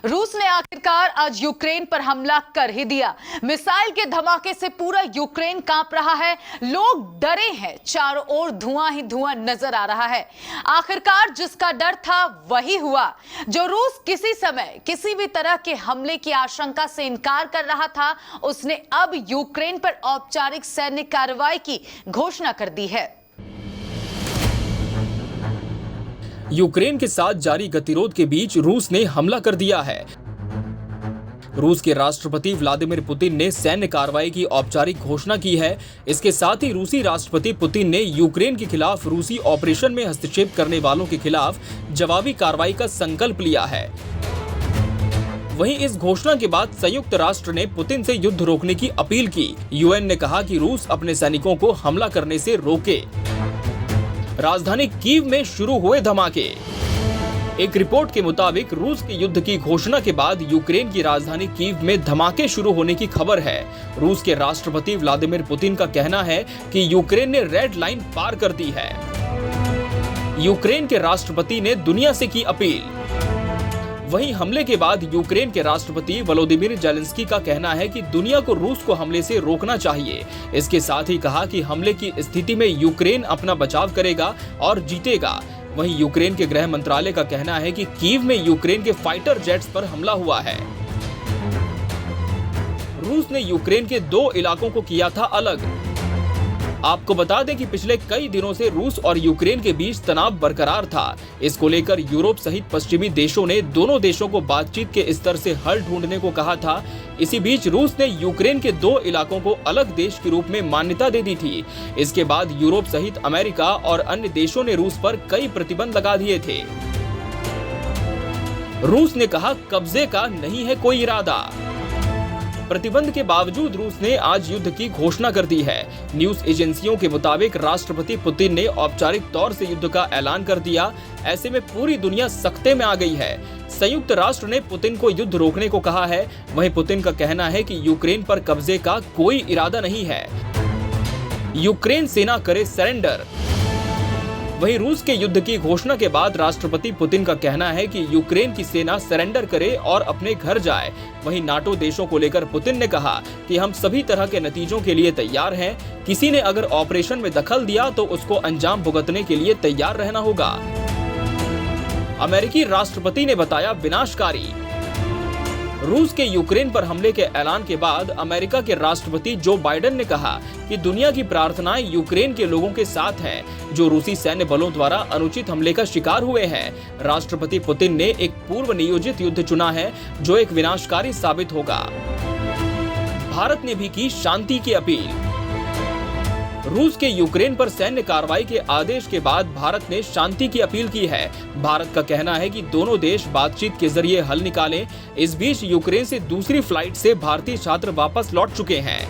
रूस ने आखिरकार आज यूक्रेन पर हमला कर ही दिया। मिसाइल के धमाके से पूरा यूक्रेन कांप रहा है। लोग डरे हैं, चारों ओर धुआं ही धुआं नजर आ रहा है। आखिरकार जिसका डर था वही हुआ। जो रूस किसी समय किसी भी तरह के हमले की आशंका से इनकार कर रहा था, उसने अब यूक्रेन पर औपचारिक सैन्य कार्रवाई की घोषणा कर दी है। यूक्रेन के साथ जारी गतिरोध के बीच रूस ने हमला कर दिया है। रूस के राष्ट्रपति व्लादिमीर पुतिन ने सैन्य कार्रवाई की औपचारिक घोषणा की है। इसके साथ ही रूसी राष्ट्रपति पुतिन ने यूक्रेन के खिलाफ रूसी ऑपरेशन में हस्तक्षेप करने वालों के खिलाफ जवाबी कार्रवाई का संकल्प लिया है। वहीं इस घोषणा के बाद संयुक्त राष्ट्र ने पुतिन से युद्ध रोकने की अपील की। यूएन ने कहा कि रूस अपने सैनिकों को हमला करने से रोके। राजधानी कीव में शुरू हुए धमाके। एक रिपोर्ट के मुताबिक रूस के युद्ध की घोषणा के बाद यूक्रेन की राजधानी कीव में धमाके शुरू होने की खबर है। रूस के राष्ट्रपति व्लादिमीर पुतिन का कहना है कि यूक्रेन ने रेड लाइन पार कर दी है। यूक्रेन के राष्ट्रपति ने दुनिया से की अपील। वहीं हमले के बाद यूक्रेन के राष्ट्रपति वोलोदिमीर ज़ेलेंस्की का कहना है कि दुनिया को रूस को हमले से रोकना चाहिए। इसके साथ ही कहा कि हमले की स्थिति में यूक्रेन अपना बचाव करेगा और जीतेगा। वहीं यूक्रेन के गृह मंत्रालय का कहना है कि कीव में यूक्रेन के फाइटर जेट्स पर हमला हुआ है। रूस ने यूक्रेन के 2 इलाकों को किया था अलग। आपको बता दें कि पिछले कई दिनों से रूस और यूक्रेन के बीच तनाव बरकरार था। इसको लेकर यूरोप सहित पश्चिमी देशों ने दोनों देशों को बातचीत के स्तर से हल ढूंढने को कहा था। इसी बीच रूस ने यूक्रेन के 2 इलाकों को अलग देश के रूप में मान्यता दे दी थी। इसके बाद यूरोप सहित अमेरिका और अन्य देशों ने रूस पर कई प्रतिबंध लगा दिए थे। रूस ने कहा कब्जे का नहीं है कोई इरादा। प्रतिबंध के बावजूद रूस ने आज युद्ध की घोषणा कर दी है। न्यूज एजेंसियों के मुताबिक राष्ट्रपति पुतिन ने औपचारिक तौर से युद्ध का ऐलान कर दिया। ऐसे में पूरी दुनिया सख्ते में आ गई है। संयुक्त राष्ट्र ने पुतिन को युद्ध रोकने को कहा है। वहीं पुतिन का कहना है कि यूक्रेन पर कब्जे का कोई इरादा नहीं है। यूक्रेन सेना करे सरेंडर। वहीं रूस के युद्ध की घोषणा के बाद राष्ट्रपति पुतिन का कहना है कि यूक्रेन की सेना सरेंडर करे और अपने घर जाए। वहीं नाटो देशों को लेकर पुतिन ने कहा कि हम सभी तरह के नतीजों के लिए तैयार हैं। किसी ने अगर ऑपरेशन में दखल दिया तो उसको अंजाम भुगतने के लिए तैयार रहना होगा। अमेरिकी राष्ट्रपति ने बताया विनाशकारी। रूस के यूक्रेन पर हमले के ऐलान के बाद अमेरिका के राष्ट्रपति जो बाइडेन ने कहा कि दुनिया की प्रार्थनाएं यूक्रेन के लोगों के साथ हैं, जो रूसी सैन्य बलों द्वारा अनुचित हमले का शिकार हुए हैं। राष्ट्रपति पुतिन ने एक पूर्व नियोजित युद्ध चुना है जो एक विनाशकारी साबित होगा। भारत ने भी की शांति की अपील। रूस के यूक्रेन पर सैन्य कार्रवाई के आदेश के बाद भारत ने शांति की अपील की है। भारत का कहना है कि दोनों देश बातचीत के जरिए हल निकालें। इस बीच यूक्रेन से दूसरी फ्लाइट से भारतीय छात्र वापस लौट चुके हैं।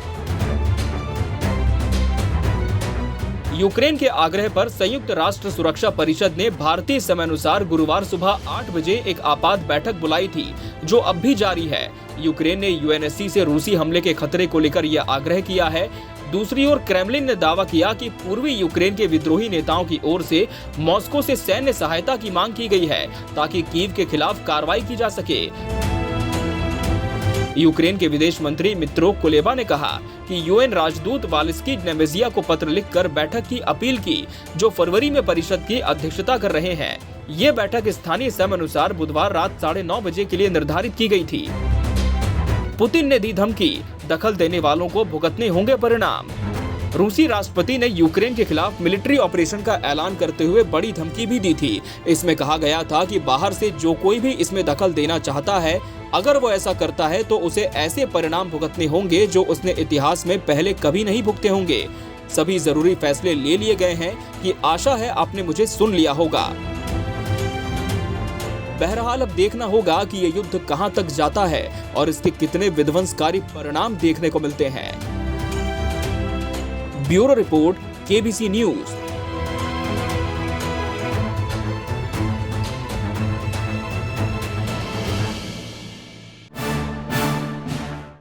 यूक्रेन के आग्रह पर संयुक्त राष्ट्र सुरक्षा परिषद ने भारतीय समयानुसार गुरुवार सुबह 8 बजे एक आपात बैठक बुलाई थी, जो अब भी जारी है। यूक्रेन ने यूएनएससी से रूसी हमले के खतरे को लेकर यह आग्रह किया है। दूसरी ओर क्रेमलिन ने दावा किया कि पूर्वी यूक्रेन के विद्रोही नेताओं की ओर से मॉस्को से सैन्य सहायता की मांग की गई है ताकि कीव के खिलाफ कार्रवाई की जा सके। यूक्रेन के विदेश मंत्री मित्रो कुलेबा ने कहा कि यूएन राजदूत वालिस्की नेमेजिया को पत्र लिखकर बैठक की अपील की, जो फरवरी में परिषद की अध्यक्षता कर रहे हैं। ये बैठक स्थानीय समय अनुसार बुधवार रात 9:30 बजे के लिए निर्धारित की गई थी। पुतिन ने दी धमकी, दखल देने वालों को भुगतने होंगे परिणाम। रूसी राष्ट्रपति ने यूक्रेन के खिलाफ मिलिट्री ऑपरेशन का ऐलान करते हुए बड़ी धमकी भी दी थी। इसमें कहा गया था कि बाहर से जो कोई भी इसमें दखल देना चाहता है, अगर वो ऐसा करता है तो उसे ऐसे परिणाम भुगतने होंगे जो उसने इतिहास में पहले कभी नहीं भुगते होंगे। सभी जरूरी फैसले ले लिए गए हैं कि आशा है आपने मुझे सुन लिया होगा। बहरहाल अब देखना होगा कि ये युद्ध कहां तक जाता है और इसके कितने विध्वंसकारी परिणाम देखने को मिलते हैं। Bureau report, KBC news.